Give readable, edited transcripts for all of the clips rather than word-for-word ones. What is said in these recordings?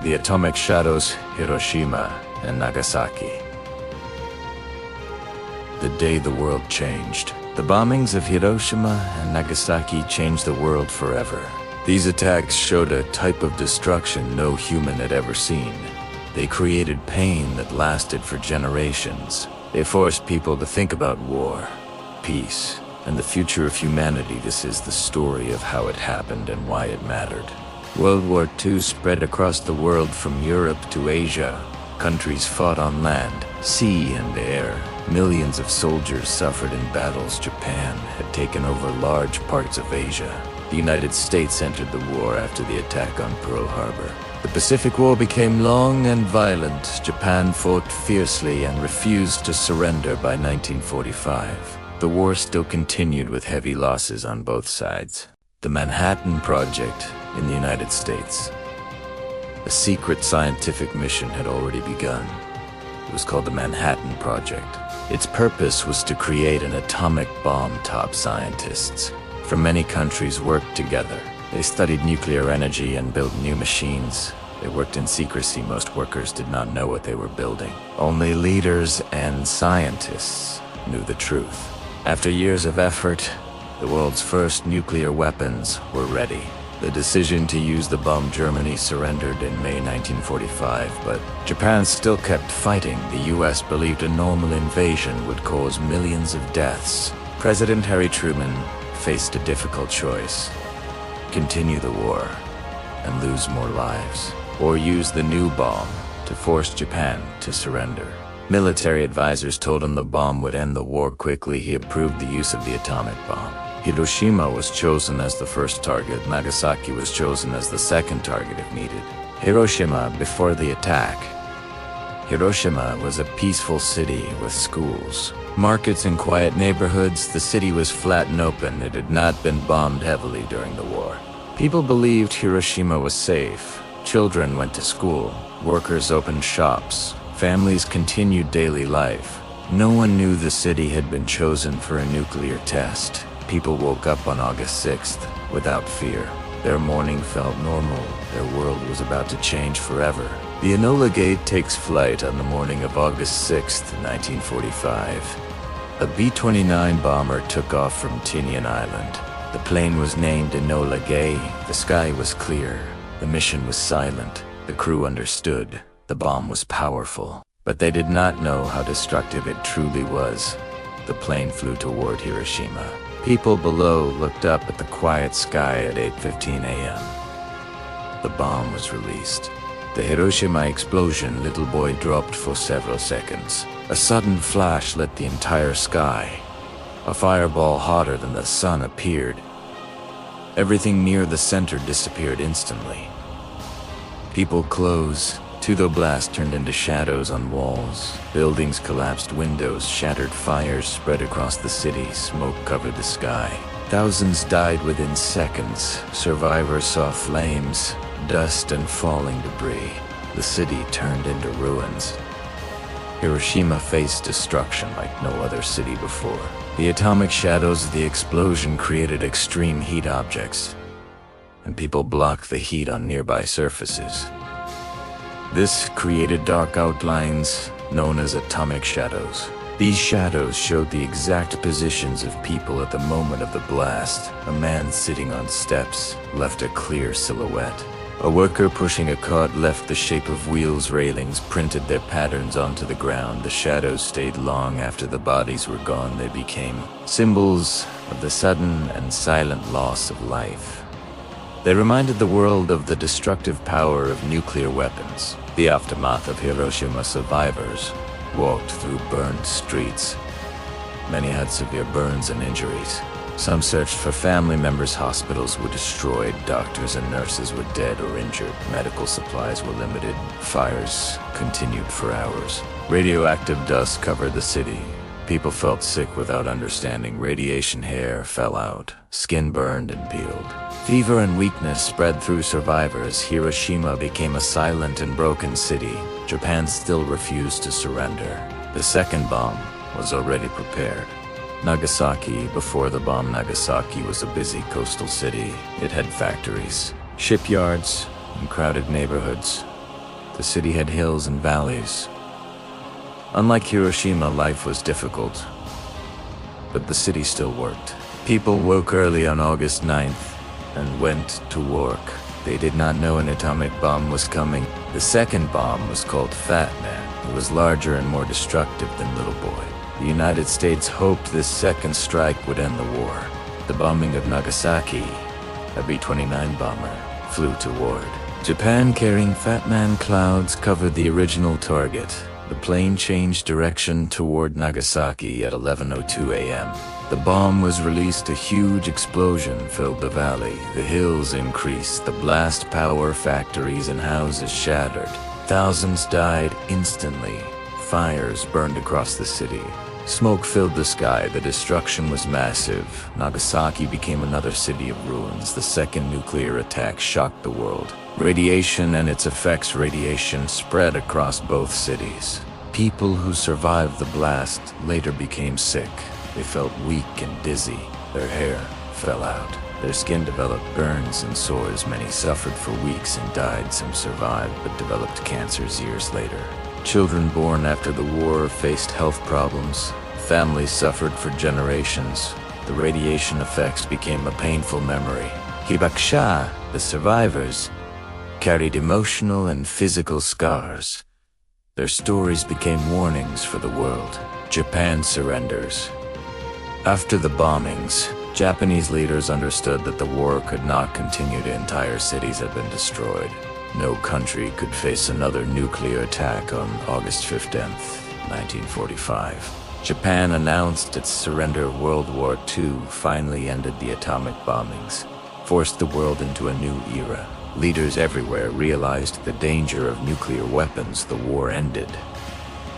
The atomic shadows, Hiroshima and Nagasaki. The day the world changed. The bombings of Hiroshima and Nagasaki changed the world forever. These attacks showed a type of destruction no human had ever seen. They created pain that lasted for generations. They forced people to think about war, peace, and the future of humanity. This is the story of how it happened and why it mattered. World War II spread across the world from Europe to Asia. Countries fought on land, sea, and air. Millions of soldiers suffered in battles. Japan had taken over large parts of Asia. The United States entered the war after the attack on Pearl Harbor. The Pacific War became long and violent. Japan fought fiercely and refused to surrender by 1945. The war still continued with heavy losses on both sides. The Manhattan Project in the United States. A secret scientific mission had already begun. It was called the Manhattan Project. Its purpose was to create an atomic bomb. Top scientists from many countries worked together. They studied nuclear energy and built new machines. They worked in secrecy. Most workers did not know what they were building. Only leaders and scientists knew the truth. After years of effort, the world's first nuclear weapons were ready. The decision to use the bomb, Germany surrendered in May 1945, but Japan still kept fighting. The US believed a normal invasion would cause millions of deaths. President Harry Truman faced a difficult choice: continue the war and lose more lives, or use the new bomb to force Japan to surrender. Military advisors told him the bomb would end the war quickly. He approved the use of the atomic bomb. Hiroshima was chosen as the first target. Nagasaki was chosen as the second target if needed. Hiroshima, before the attack. Hiroshima was a peaceful city with schools, markets, and quiet neighborhoods. The city was flat and open. It had not been bombed heavily during the war. People believed Hiroshima was safe. Children went to school. Workers opened shops. Families continued daily life. No one knew the city had been chosen for a nuclear test. People woke up on August 6th without fear. Their morning felt normal. Their world was about to change forever. The Enola Gay takes flight on the morning of August 6th, 1945. A B-29 bomber took off from Tinian Island. The plane was named Enola Gay. The sky was clear. The mission was silent. The crew understood. The bomb was powerful, but they did not know how destructive it truly was. The plane flew toward Hiroshima. People below looked up at the quiet sky at 8:15 a.m. The bomb was released. The Hiroshima explosion. Little boy dropped for several seconds. A sudden flash lit the entire sky. A fireball hotter than the sun appeared. Everything near the center disappeared instantly. People close. The blast turned into shadows on walls. Buildings collapsed, windows shattered, fires spread across the city, smoke covered the sky. Thousands died within seconds. Survivors saw flames, dust, and falling debris. The city turned into ruins. Hiroshima faced destruction like no other city before. The atomic shadows of the explosion created extreme heat objects, and people blocked the heat on nearby surfaces. This created dark outlines known as atomic shadows. These shadows showed the exact positions of people at the moment of the blast. A man sitting on steps left a clear silhouette. A worker pushing a cart left the shape of wheels. Railings printed their patterns onto the ground. The shadows stayed long after the bodies were gone. They became symbols of the sudden and silent loss of life. They reminded the world of the destructive power of nuclear weapons. The aftermath of Hiroshima. Survivors walked through burned streets. Many had severe burns and injuries. Some searched for family members. Hospitals were destroyed. Doctors and nurses were dead or injured. Medical supplies were limited. Fires continued for hours. Radioactive dust covered the city. People felt sick without understanding. Radiation. Hair fell out. Skin burned and peeled. Fever and weakness spread through survivors. Hiroshima became a silent and broken city. Japan still refused to surrender. The second bomb was already prepared. Nagasaki. Before the bomb, Nagasaki was a busy coastal city. It had factories, shipyards, and crowded neighborhoods. The city had hills and valleys. Unlike Hiroshima, life was difficult, but the city still worked. People woke early on August 9th and went to work. They did not know an atomic bomb was coming. The second bomb was called Fat Man. It was larger and more destructive than Little Boy. The United States hoped this second strike would end the war. The bombing of Nagasaki, a B-29 bomber, flew toward Japan carrying Fat Man clouds covered the original target. The plane changed direction toward Nagasaki at 11:02 a.m. The bomb was released. A huge explosion filled the valley. The hills increased. The blast power factories and houses shattered. Thousands died instantly. Fires burned across the city. Smoke filled the sky. The destruction was massive. Nagasaki became another city of ruins. The second nuclear attack shocked the world. Radiation and its effects. Radiation spread across both cities. People who survived the blast later became sick. They felt weak and dizzy. Their hair fell out. Their skin developed burns and sores. Many suffered for weeks and died. Some survived but developed cancers years later. Children born after the war faced health problems. Families suffered for generations. The radiation effects became a painful memory. Hibakusha, the survivors, carried emotional and physical scars. Their stories became warnings for the world. Japan surrenders. After the bombings, Japanese leaders understood that the war could not continue. The entire cities had been destroyed. No country could face another nuclear attack on August 15th, 1945. Japan announced its surrender. World War II finally ended the atomic bombings, forced the world into a new era. Leaders everywhere realized the danger of nuclear weapons. The war ended,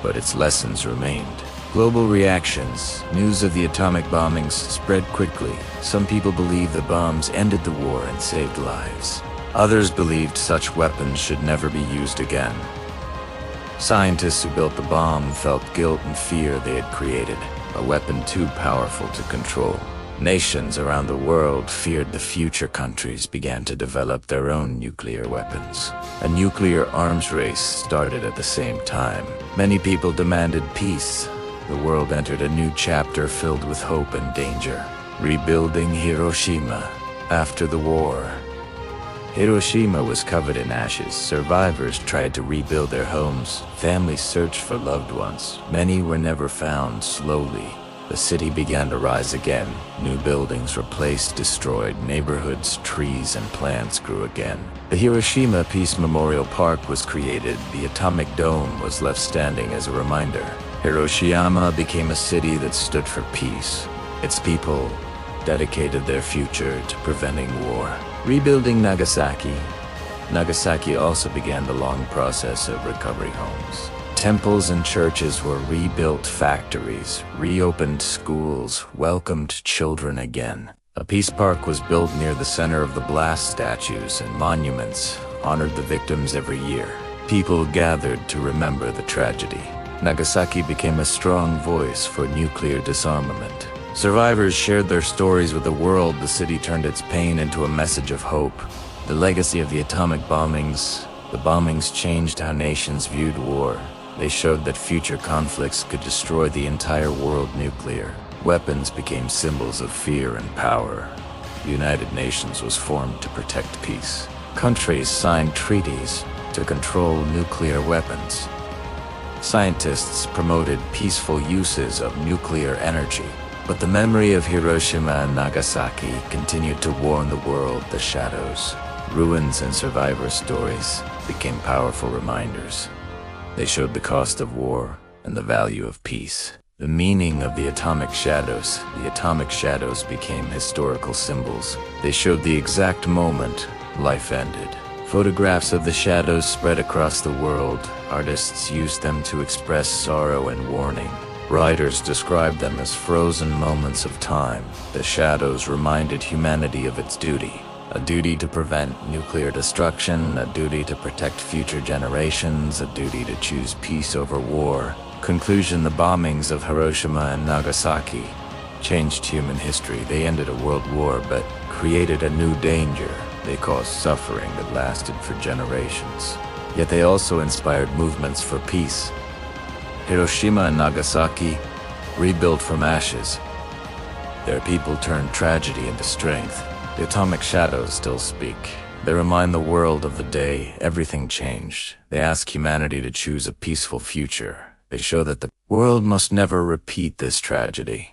but its lessons remained. Global reactions. News of the atomic bombings spread quickly. Some people believed the bombs ended the war and saved lives. Others believed such weapons should never be used again. Scientists who built the bomb felt guilt and fear they had created a weapon too powerful to control. Nations around the world feared the future. Countries began to develop their own nuclear weapons. A nuclear arms race started at the same time. Many people demanded peace. The world entered a new chapter filled with hope and danger. Rebuilding Hiroshima. After the war, Hiroshima was covered in ashes. Survivors tried to rebuild their homes. Families searched for loved ones. Many were never found. Slowly, the city began to rise again. New buildings replaced destroyed neighborhoods. Trees and plants grew again. The Hiroshima Peace Memorial Park was created. The atomic dome was left standing as a reminder. Hiroshima became a city that stood for peace. Its people dedicated their future to preventing war. Rebuilding Nagasaki. Nagasaki also began the long process of recovery homes. Temples and churches were rebuilt. Factories reopened. Schools welcomed children again. A peace park was built near the center of the blast. Statues and monuments honored the victims every year. People gathered to remember the tragedy. Nagasaki became a strong voice for nuclear disarmament. Survivors shared their stories with the world. The city turned its pain into a message of hope. The legacy of the atomic bombings. The bombings changed how nations viewed war. They showed that future conflicts could destroy the entire world. Nuclear weapons became symbols of fear and power. The United Nations was formed to protect peace. Countries signed treaties to control nuclear weapons. Scientists promoted peaceful uses of nuclear energy. But the memory of Hiroshima and Nagasaki continued to warn the world. The shadows, ruins, and survivor stories became powerful reminders. They showed the cost of war and the value of peace. The meaning of the atomic shadows. The atomic shadows became historical symbols. They showed the exact moment life ended. Photographs of the shadows spread across the world. Artists used them to express sorrow and warning. Writers described them as frozen moments of time. The shadows reminded humanity of its duty. A duty to prevent nuclear destruction, a duty to protect future generations, a duty to choose peace over war. Conclusion: the bombings of Hiroshima and Nagasaki changed human history. They ended a world war, but created a new danger. They caused suffering that lasted for generations. Yet they also inspired movements for peace. Hiroshima and Nagasaki, rebuilt from ashes. Their people turned tragedy into strength. The atomic shadows still speak. They remind the world of the day everything changed. They ask humanity to choose a peaceful future. They show that the world must never repeat this tragedy.